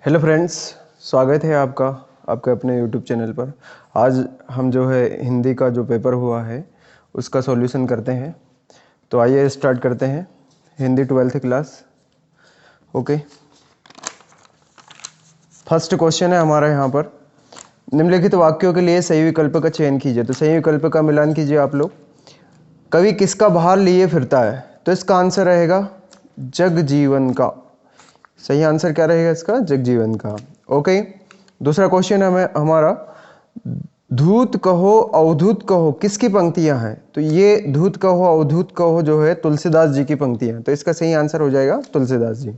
Hello friends, स्वागत है आपका आपके अपने यूट्यूब चैनल पर। आज हम जो है हिंदी का जो पेपर हुआ है उसका सॉल्यूशन करते हैं। तो आइए स्टार्ट करते हैं Hindi 12th class. Okay, first question है हमारा यहाँ पर, निम्नलिखित वाक्यों के लिए सही विकल्प का चयन कीजिए। तो सही विकल्प का मिलान कीजिए आप लोग। कवि किसका भार लिए फिरता है? तो इसका आंसर रहेगा जगजीवन का। सही आंसर क्या रहेगा इसका? जगजीवन का। ओके, दूसरा क्वेश्चन है हमारा, धूत कहो अवधूत कहो किसकी पंक्तियां हैं? तो ये धूत कहो अवधूत कहो जो है तुलसीदास जी की पंक्तियां हैं, तो इसका सही आंसर हो जाएगा तुलसीदास जी।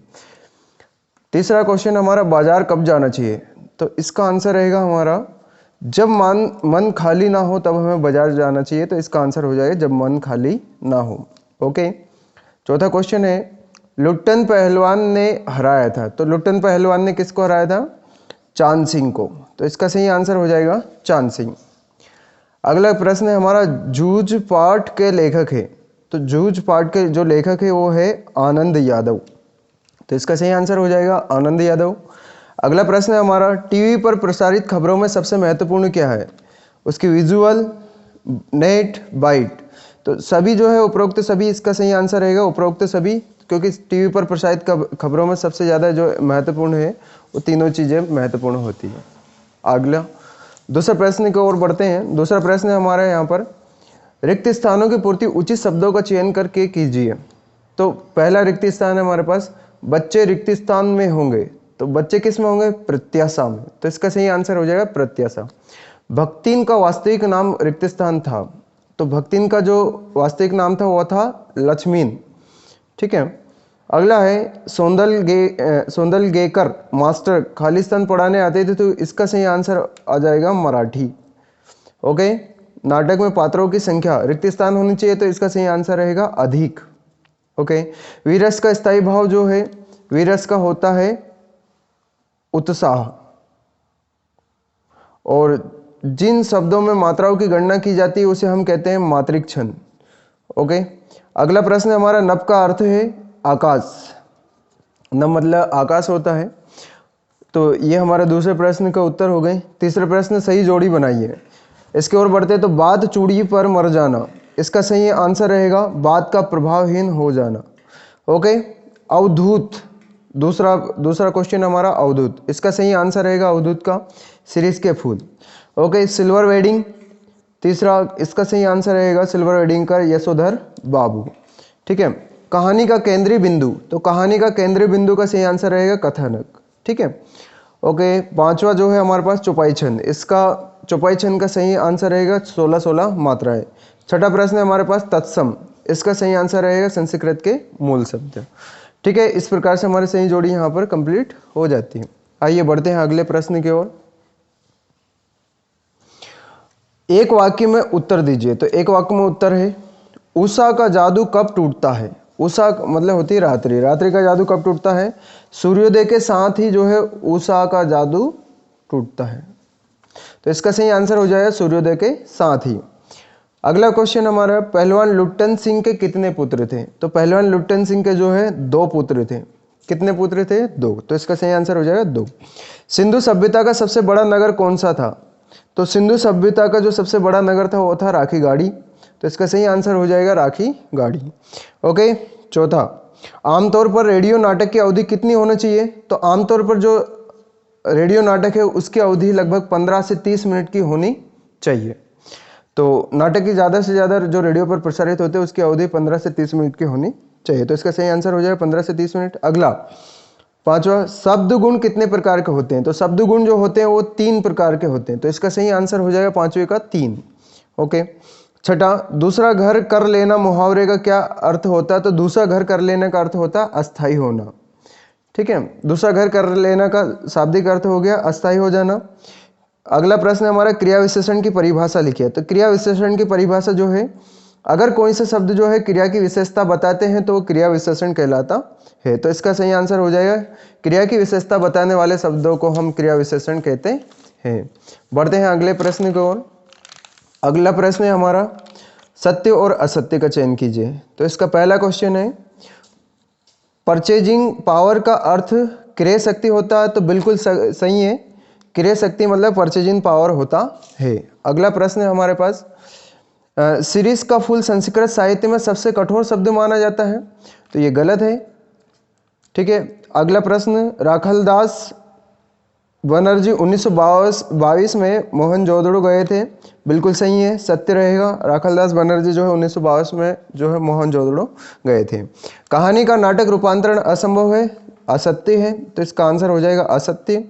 तीसरा क्वेश्चन हमारा, बाजार कब जाना चाहिए? तो इसका आंसर रहेगा हमारा, जब मन खाली ना हो तब हमें बाजार जाना चाहिए। तो इसका आंसर हो जाएगा जब मन खाली ना हो। ओके, चौथा क्वेश्चन है, लुट्टन पहलवान ने हराया था। तो लुट्टन पहलवान ने किसको हराया था? चांद सिंह को। तो इसका सही आंसर हो जाएगा चांद सिंह। अगला प्रश्न है हमारा, जूझ पाठ के लेखक है। तो जूझ पाठ के जो लेखक है वो है आनंद यादव। तो इसका सही आंसर हो जाएगा आनंद यादव। अगला प्रश्न है हमारा, टीवी पर प्रसारित खबरों में सबसे महत्वपूर्ण क्या है? उसकी विजुअल, नेट, बाइट। तो सभी जो है उपरोक्त सभी, इसका सही आंसर रहेगा उपरोक्त सभी, क्योंकि टीवी पर प्रसारित खबरों में सबसे ज़्यादा जो महत्वपूर्ण है वो तीनों चीज़ें महत्वपूर्ण होती है। अगला दूसरा प्रश्न की ओर बढ़ते हैं। दूसरा प्रश्न है हमारा यहाँ पर, रिक्त स्थानों की पूर्ति उचित शब्दों का चयन करके कीजिए। तो पहला रिक्त स्थान है हमारे पास, बच्चे रिक्त स्थान में होंगे। तो बच्चे किस में होंगे? प्रत्याशा में। तो इसका सही आंसर हो जाएगा प्रत्याशा। भक्तिन का वास्तविक नाम रिक्त स्थान था। तो भक्तिन का जो वास्तविक नाम था वो था लक्ष्मीन। ठीक है। अगला है, सोंदलगेकर मास्टर खालिस्तान पढ़ाने आते थे। तो इसका सही आंसर आ जाएगा मराठी। ओके, नाटक में पात्रों की संख्या रिक्त स्थान होनी चाहिए। तो इसका सही आंसर रहेगा अधिक। ओके, वीरस का स्थायी भाव जो है वीरस का होता है उत्साह। और जिन शब्दों में मात्राओं की गणना की जाती है उसे हम कहते हैं मात्रिक छंद। ओके, अगला प्रश्न हमारा, नभ का अर्थ है आकाश। नभ मतलब आकाश होता है। तो ये हमारा दूसरे प्रश्न का उत्तर हो गए। तीसरे प्रश्न, सही जोड़ी बनाइए। इसके ओर बढ़ते तो, बात चूड़ी पर मर जाना। इसका सही आंसर रहेगा बात का प्रभावहीन हो जाना। ओके, अवधूत, दूसरा क्वेश्चन हमारा अवधूत। इसका सही आंसर रहेगा अवधूत का शिरीष के फूल। ओके, सिल्वर वेडिंग, तीसरा इसका सही आंसर रहेगा सिल्वर वेडिंग का यशोधर बाबू। ठीक है। कहानी का केंद्रीय बिंदु, तो कहानी का केंद्रीय बिंदु का सही आंसर रहेगा कथानक। ठीक है। ओके, पांचवा जो है हमारे पास चौपाई छंद। इसका चौपाई छंद का सही आंसर रहेगा 16-16 मात्राएं। छठा प्रश्न है हमारे पास तत्सम। इसका सही आंसर रहेगा संस्कृत के मूल शब्द। ठीक है, इस प्रकार से हमारी सही जोड़ी यहाँ पर कंप्लीट हो जाती है। आइए बढ़ते हैं अगले प्रश्न की ओर। एक वाक्य में उत्तर दीजिए। तो एक वाक्य में उत्तर है, उषा का जादू कब टूटता है? उषा मतलब होती है रात्रि। रात्रि का जादू कब टूटता है? सूर्योदय के साथ ही जो है उषा का जादू टूटता है। तो इसका सही आंसर हो जाएगा सूर्योदय के साथ ही। अगला क्वेश्चन हमारा, पहलवान लुट्टन सिंह के कितने पुत्र थे? तो पहलवान लुट्टन सिंह के जो है 2 पुत्र थे। कितने पुत्र थे? 2। तो इसका सही आंसर हो जाएगा 2। सिंधु सभ्यता का सबसे बड़ा नगर कौन सा था? तो सिंधु सभ्यता का जो सबसे बड़ा नगर था वो था राखीगढ़ी। तो इसका सही आंसर हो जाएगा राखीगढ़ी। ओके, चौथा, आमतौर पर रेडियो नाटक की अवधि कितनी होनी चाहिए? तो आमतौर पर जो रेडियो नाटक है उसकी अवधि लगभग 15 से 30 मिनट की होनी चाहिए। तो नाटक की ज़्यादा से ज़्यादा जो रेडियो पर प्रसारित होते हैं उसकी अवधि 15 से 30 मिनट की होनी चाहिए। तो इसका सही आंसर हो जाएगा 15 से 30 मिनट। अगला पांचवा, शब्द गुण कितने प्रकार के होते हैं? तो शब्द गुण जो होते हैं वो 3 प्रकार के होते हैं। तो इसका सही आंसर हो जाएगा पांचवे का 3। ओके, छठा, दूसरा घर कर लेना मुहावरे का क्या अर्थ होता है? तो दूसरा घर कर लेने का अर्थ होता है अस्थायी होना। ठीक है, दूसरा घर कर लेना का शाब्दिक अर्थ हो गया अस्थायी हो जाना। अगला प्रश्न हमारा, क्रिया विशेषण की परिभाषा लिखिए। तो क्रिया विशेषण की परिभाषा जो है, अगर कोई सा शब्द जो है क्रिया की विशेषता बताते हैं तो वो क्रिया विशेषण कहलाता है। तो इसका सही आंसर हो जाएगा, क्रिया की विशेषता बताने वाले शब्दों को हम क्रिया विशेषण कहते हैं। बढ़ते हैं अगले प्रश्न की ओर। अगला प्रश्न है हमारा, सत्य और असत्य का चयन कीजिए। तो इसका पहला क्वेश्चन है, परचेजिंग पावर का अर्थ क्रय शक्ति होता है तो बिल्कुल सही है, क्रय शक्ति मतलब परचेजिंग पावर होता है। अगला प्रश्न है हमारे पास, शिरीष का फूल संस्कृत साहित्य में सबसे कठोर शब्द माना जाता है, तो ये गलत है। ठीक है, अगला प्रश्न, राखलदास बनर्जी 1922 में मोहनजोदड़ो गए थे, बिल्कुल सही है, सत्य रहेगा। राखलदास बनर्जी जो है 1922 में जो है मोहनजोदड़ो गए थे। कहानी का नाटक रूपांतरण असंभव है, असत्य है, तो इसका आंसर हो जाएगा असत्य।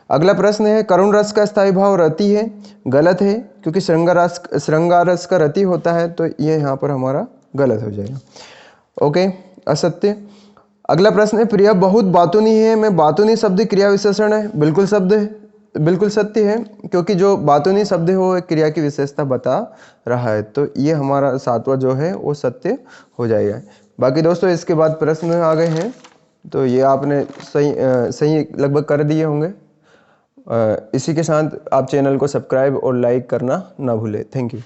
अगला प्रश्न है, करुण रस का स्थायी भाव रति है, गलत है, क्योंकि श्रृंगार रस का रति होता है, तो ये यहाँ पर हमारा गलत हो जाएगा। ओके, असत्य। अगला प्रश्न है, प्रिया बहुत बातूनी है में बातूनी शब्द क्रिया विशेषण है, बिल्कुल बिल्कुल सत्य है, क्योंकि जो बातूनी शब्द है वो एक क्रिया की विशेषता बता रहा है, तो ये हमारा 7वां जो है वो सत्य हो जाएगा। बाकी दोस्तों इसके बाद प्रश्न आ गए हैं, तो ये आपने सही लगभग कर दिए होंगे। इसी के साथ आप चैनल को सब्सक्राइब और लाइक करना ना भूलें। Thank you.